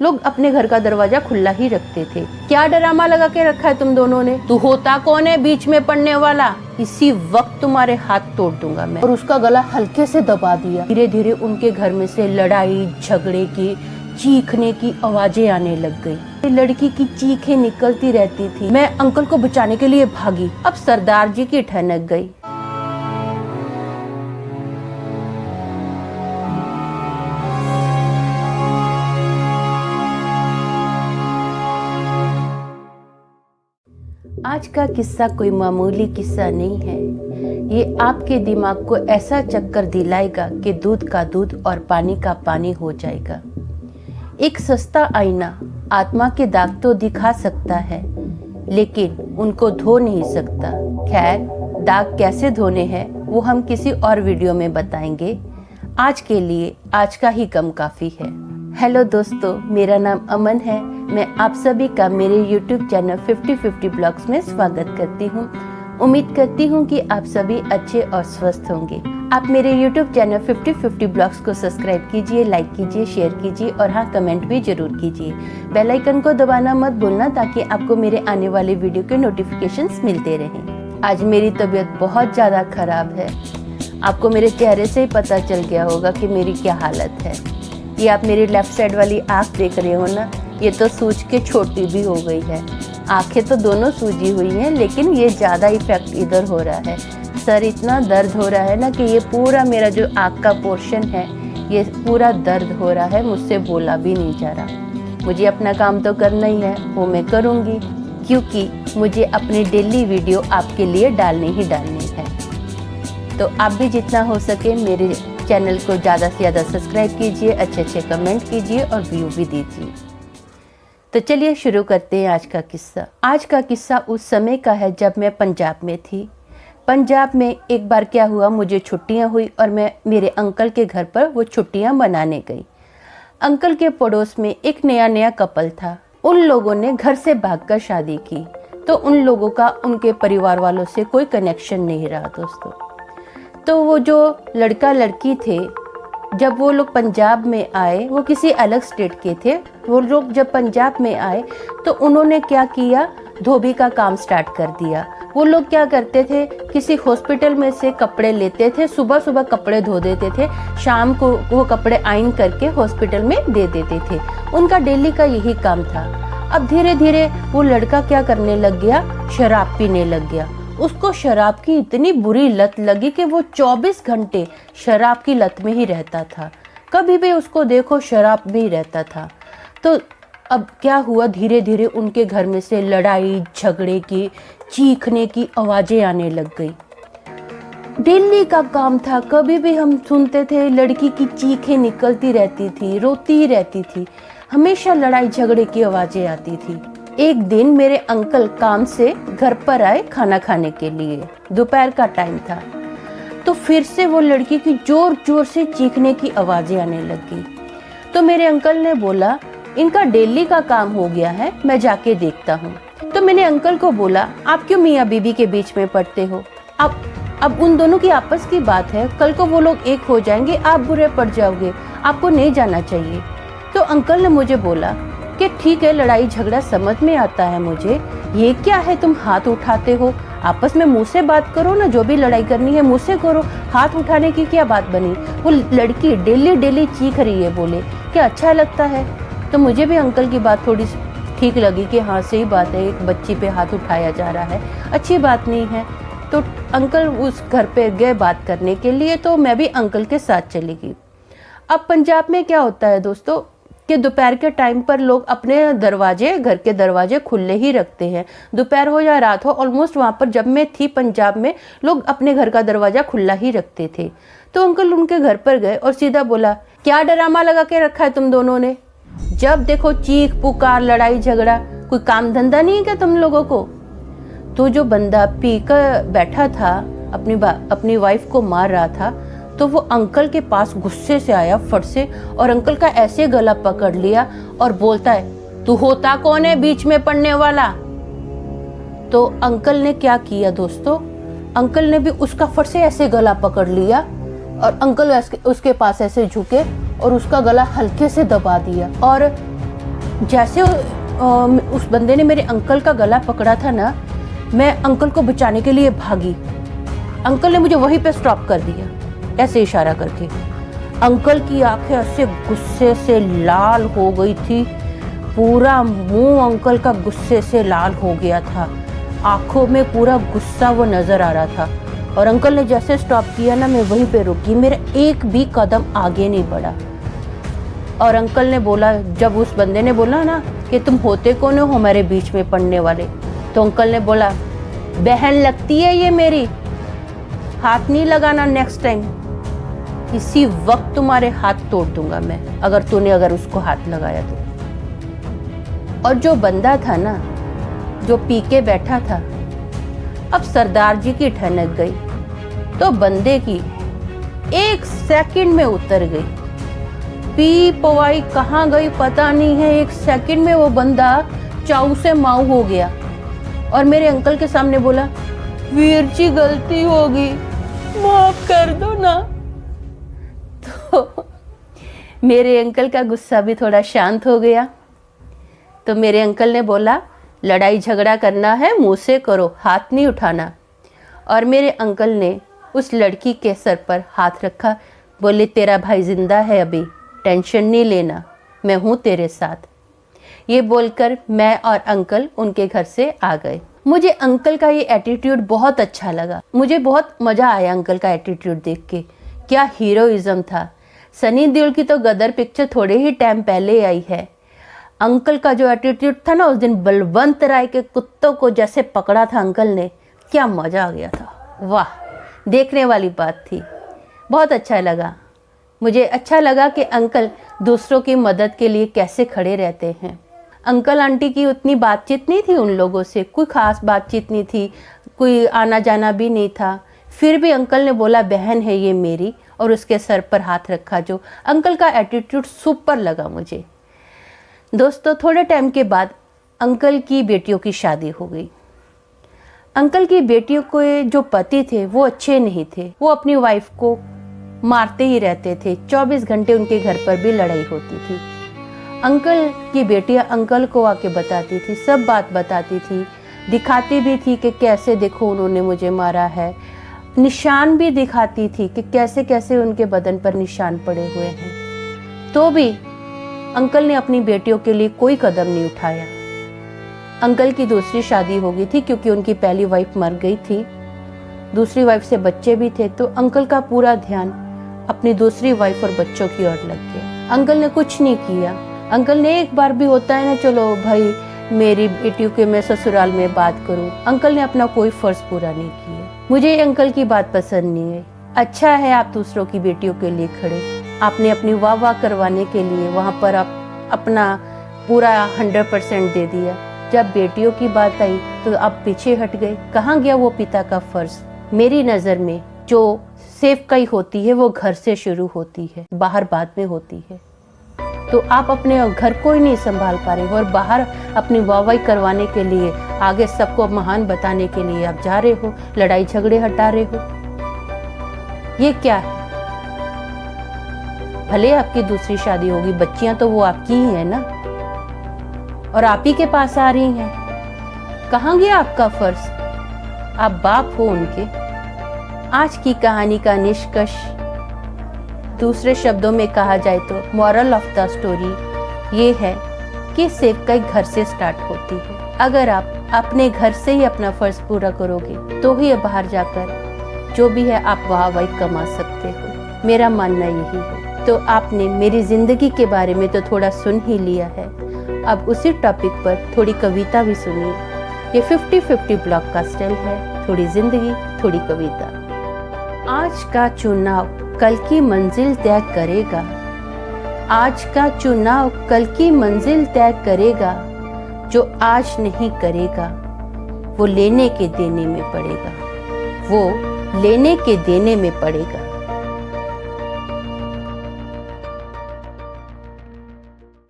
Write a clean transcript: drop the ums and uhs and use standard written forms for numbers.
लोग अपने घर का दरवाजा खुला ही रखते थे। क्या ड्रामा लगा के रखा है तुम दोनों ने? तू होता कौन है बीच में पड़ने वाला? इसी वक्त तुम्हारे हाथ तोड़ दूंगा मैं। और उसका गला हल्के से दबा दिया। धीरे धीरे उनके घर में से लड़ाई झगड़े की, चीखने की आवाजें आने लग गई। लड़की की चीखें निकलती रहती थी। मैं अंकल को बचाने के लिए भागी। अब सरदार जी की ठनक गई। आज का किस्सा कोई मामूली किस्सा नहीं है। ये आपके दिमाग को ऐसा चक्कर दिलाएगा कि दूध का दूध और पानी का पानी हो जाएगा। एक सस्ता आईना आत्मा के दाग तो दिखा सकता है, लेकिन उनको धो नहीं सकता। खैर, दाग कैसे धोने हैं वो हम किसी और वीडियो में बताएंगे। आज के लिए आज का ही कम काफी है। हेलो दोस्तों, मेरा नाम अमन है। मैं आप सभी का मेरे YouTube चैनल 50-50 ब्लॉग्स में स्वागत करती हूँ। उम्मीद करती हूँ कि आप सभी अच्छे और स्वस्थ होंगे। आप मेरे YouTube चैनल 50-50 ब्लॉग्स को सब्सक्राइब कीजिए, लाइक कीजिए, शेयर कीजिए और हाँ, कमेंट भी जरूर कीजिए। बेल आइकन को दबाना मत भूलना ताकि आपको मेरे आने वाले वीडियो के नोटिफिकेशंस मिलते रहें। आज मेरी तबीयत बहुत ज़्यादा खराब है। आपको मेरे चेहरे से ही पता चल गया होगा कि मेरी क्या हालत है। ये आप मेरी लेफ्ट साइड वाली आँख देख रहे हो ना, ये तो सूज के छोटी भी हो गई है। आंखें तो दोनों सूजी हुई हैं, लेकिन ये ज़्यादा इफेक्ट इधर हो रहा है। सर इतना दर्द हो रहा है ना कि ये पूरा मेरा जो आँख का पोर्शन है ये पूरा दर्द हो रहा है। मुझसे बोला भी नहीं जा रहा। मुझे अपना काम तो करना ही है, वो मैं करूँगी, क्योंकि मुझे अपनी डेली वीडियो आपके लिए डालनी ही डालनी है। तो आप भी जितना हो सके मेरे चैनल को ज़्यादा से ज़्यादा सब्सक्राइब कीजिए, अच्छे कमेंट कीजिए और व्यू भी दीजिए। तो चलिए शुरू करते हैं आज का किस्सा। आज का किस्सा उस समय का है जब मैं पंजाब में थी। पंजाब में एक बार क्या हुआ, मुझे छुट्टियां हुई और मैं मेरे अंकल के घर पर वो छुट्टियां मनाने गई। अंकल के पड़ोस में एक नया कपल था। उन लोगों ने घर से भागकर शादी की, तो उन लोगों का उनके परिवार वालों से कोई कनेक्शन नहीं रहा दोस्तों। तो वो जो लड़का लड़की थे, जब वो लोग पंजाब में आए, वो किसी अलग स्टेट के थे। वो लोग जब पंजाब में आए तो उन्होंने क्या किया, धोबी का काम स्टार्ट कर दिया। वो लोग क्या करते थे, किसी हॉस्पिटल में से कपड़े लेते थे, सुबह सुबह कपड़े धो देते थे, शाम को वो कपड़े आयरन करके हॉस्पिटल में दे देते थे। उनका डेली का यही काम था। अब धीरे धीरे वो लड़का क्या करने लग गया, शराब पीने लग गया। उसको शराब की इतनी बुरी लत लगी कि वो 24 घंटे शराब की लत में ही रहता था। कभी भी उसको देखो शराब में ही रहता था। तो अब क्या हुआ, धीरे धीरे उनके घर में से लड़ाई झगड़े की, चीखने की आवाजें आने लग गई। डेली का काम था। कभी भी हम सुनते थे लड़की की चीखें निकलती रहती थी, रोती ही रहती थी। हमेशा लड़ाई झगड़े की आवाजें आती थी। एक दिन मेरे अंकल काम से घर पर आए खाना खाने के लिए। दोपहर का टाइम था। तो फिर से वो लड़की की जोर जोर से चीखने की आवाजें आने लगी। तो मेरे अंकल ने बोला, इनका डेली का काम हो गया है, मैं जाके देखता हूँ। तो मैंने अंकल को बोला, आप क्यों मियाँ बीबी के बीच में पड़ते हो? अब उन दोनों की आपस की बात है, कल को वो लोग एक हो जाएंगे, आप बुरे पड़ जाओगे, आपको नहीं जाना चाहिए। तो अंकल ने मुझे बोला कि ठीक है, लड़ाई झगड़ा समझ में आता है मुझे, ये क्या है तुम हाथ उठाते हो? आपस में मुंह से बात करो ना, जो भी लड़ाई करनी है मुंह से करो, हाथ उठाने की क्या बात बनी? वो लड़की डेली चीख रही है, बोले क्या अच्छा लगता है? तो मुझे भी अंकल की बात थोड़ी ठीक लगी कि हाँ सही बात है, एक बच्ची पे हाथ उठाया जा रहा है, अच्छी बात नहीं है। तो अंकल उस घर पे गए बात करने के लिए, तो मैं भी अंकल के साथ चली गई। अब पंजाब में क्या होता है दोस्तों कि दोपहर के टाइम पर लोग अपने दरवाजे, घर के दरवाजे खुले ही रखते हैं। दोपहर हो या रात हो, ऑलमोस्ट वहाँ पर जब मैं थी पंजाब में, लोग अपने घर का दरवाजा खुला ही रखते थे। तो अंकल उनके घर पर गए और सीधा बोला, क्या ड्रामा लगा के रखा है तुम दोनों ने? जब देखो चीख पुकार, लड़ाई झगड़ा, कोई काम धंधा नहीं है क्या तुम लोगों को? तो जो बंदा पी कर बैठा था, अपनी वाइफ को मार रहा था, तो वो अंकल के पास गुस्से से आया फट से, और अंकल का ऐसे गला पकड़ लिया और बोलता है, तू होता कौन है बीच में पड़ने वाला? तो अंकल ने क्या किया दोस्तों, अंकल ने भी उसका फट से ऐसे गला पकड़ लिया और अंकल उसके पास ऐसे झुके और उसका गला हल्के से दबा दिया। और जैसे उस बंदे ने मेरे अंकल का गला पकड़ा था ना, मैं अंकल को बचाने के लिए भागी। अंकल ने मुझे वहीं पे स्टॉप कर दिया, ऐसे इशारा करके। अंकल की आंखें ऐसे गुस्से से लाल हो गई थी, पूरा मुंह अंकल का गुस्से से लाल हो गया था, आंखों में पूरा गुस्सा वो नजर आ रहा था। और अंकल ने जैसे स्टॉप किया ना, मैं वहीं पे रुकी, मेरा एक भी कदम आगे नहीं बढ़ा। और अंकल ने बोला, जब उस बंदे ने बोला ना कि तुम होते कौन हो हमारे बीच में पड़ने वाले, तो अंकल ने बोला, बहन लगती है ये मेरी, हाथ नहीं लगाना नेक्स्ट टाइम, इसी वक्त तुम्हारे हाथ तोड़ दूंगा मैं अगर उसको हाथ लगाया तो। और जो बंदा था ना, जो पी के बैठा था, अब सरदार जी की ठनक गई तो बंदे की 1 सेकंड में उतर गई। पी पवाई कहाँ गई पता नहीं है, 1 सेकंड में वो बंदा चाऊ से माऊ हो गया और मेरे अंकल के सामने बोला, वीर जी गलती होगी, माफ कर दो ना। तो मेरे अंकल का गुस्सा भी थोड़ा शांत हो गया। तो मेरे अंकल ने बोला, लड़ाई झगड़ा करना है मुंह से करो, हाथ नहीं उठाना। और मेरे अंकल ने उस लड़की के सर पर हाथ रखा, बोले, तेरा भाई जिंदा है अभी, टेंशन नहीं लेना, मैं हूँ तेरे साथ। ये बोलकर मैं और अंकल उनके घर से आ गए। मुझे अंकल का ये एटीट्यूड बहुत अच्छा लगा, मुझे बहुत मज़ा आया अंकल का एटीट्यूड देख के। क्या हीरोइज्म था। सनी देओल की तो गदर पिक्चर थोड़े ही टाइम पहले आई है। अंकल का जो एटीट्यूड था ना, उस दिन बलवंत राय के कुत्तों को जैसे पकड़ा था अंकल ने, क्या मज़ा आ गया था। वाह, देखने वाली बात थी, बहुत अच्छा लगा। मुझे अच्छा लगा कि अंकल दूसरों की मदद के लिए कैसे खड़े रहते हैं। अंकल आंटी की उतनी बातचीत नहीं थी उन लोगों से, कोई ख़ास बातचीत नहीं थी, कोई आना जाना भी नहीं था। फिर भी अंकल ने बोला, बहन है ये मेरी, और उसके सर पर हाथ रखा। जो अंकल का एटीट्यूड सुपर लगा मुझे। दोस्तों, थोड़े टाइम के बाद अंकल की बेटियों की शादी हो गई। अंकल की बेटियों के जो पति थे वो अच्छे नहीं थे, वो अपनी वाइफ को मारते ही रहते थे, 24 घंटे उनके घर पर भी लड़ाई होती थी। अंकल की बेटियां अंकल को आके बताती थी, सब बात बताती थी, दिखाती भी थी कि कैसे देखो उन्होंने मुझे मारा है, निशान भी दिखाती थी कि कैसे कैसे उनके बदन पर निशान पड़े हुए हैं। तो भी अंकल ने अपनी बेटियों के लिए कोई कदम नहीं उठाया। अंकल की दूसरी शादी हो गई थी क्योंकि उनकी पहली वाइफ मर गई थी, दूसरी वाइफ से बच्चे भी थे, तो अंकल का पूरा ध्यान अपनी दूसरी वाइफ और बच्चों की ओर लग गया। अंकल ने कुछ नहीं किया। अंकल ने एक बार भी होता है ना, चलो भाई मेरी बेटियों के मैं ससुराल में बात करूं, अंकल ने अपना कोई फर्ज पूरा नहीं किया। मुझे अंकल की बात पसंद नहीं है। अच्छा है आप दूसरों की बेटियों के लिए खड़े, आपने अपनी वाह वाह करवाने के लिए वहाँ पर आप अपना पूरा 100% दे दिया। जब बेटियों की बात आई तो आप पीछे हट गए। कहाँ गया वो पिता का फर्ज। मेरी नज़र में जो सेवकाई होती है वो घर से शुरू होती है, बाहर बाद में होती है। तो आप अपने घर को ही नहीं संभाल पा रहे हो और बाहर अपनी वाहवाही करवाने के लिए, आगे सबको महान बताने के लिए आप जा रहे हो, लड़ाई झगड़े हटा रहे हो। ये क्या है। भले आपकी दूसरी शादी होगी, बच्चियां तो वो आपकी ही है ना, और आप ही के पास आ रही हैं। कहाँ गया आपका फर्ज। आप बाप हो उनके। आज की कहानी का निष्कर्ष दूसरे शब्दों में कहा जाए तो मॉरल ऑफ द स्टोरी ये है कि सेवकाई घर से स्टार्ट होती है। अगर आप अपने घर से ही अपना फर्ज पूरा करोगे तो ही बाहर जाकर जो भी है आप वाहवाही कमा सकते हो। मेरा मानना यही है। तो आपने मेरी जिंदगी के बारे में तो थोड़ा सुन ही लिया है, अब उसी टॉपिक पर थोड़ी कविता भी सुनिए। ये 50-50 ब्लॉक का स्टाइल है, थोड़ी जिंदगी थोड़ी कविता। आज का चुनाव कल की मंजिल तय करेगा, आज का चुनाव कल की मंजिल तय करेगा, जो आज नहीं करेगा वो लेने के देने में पड़ेगा, वो लेने के देने में पड़ेगा।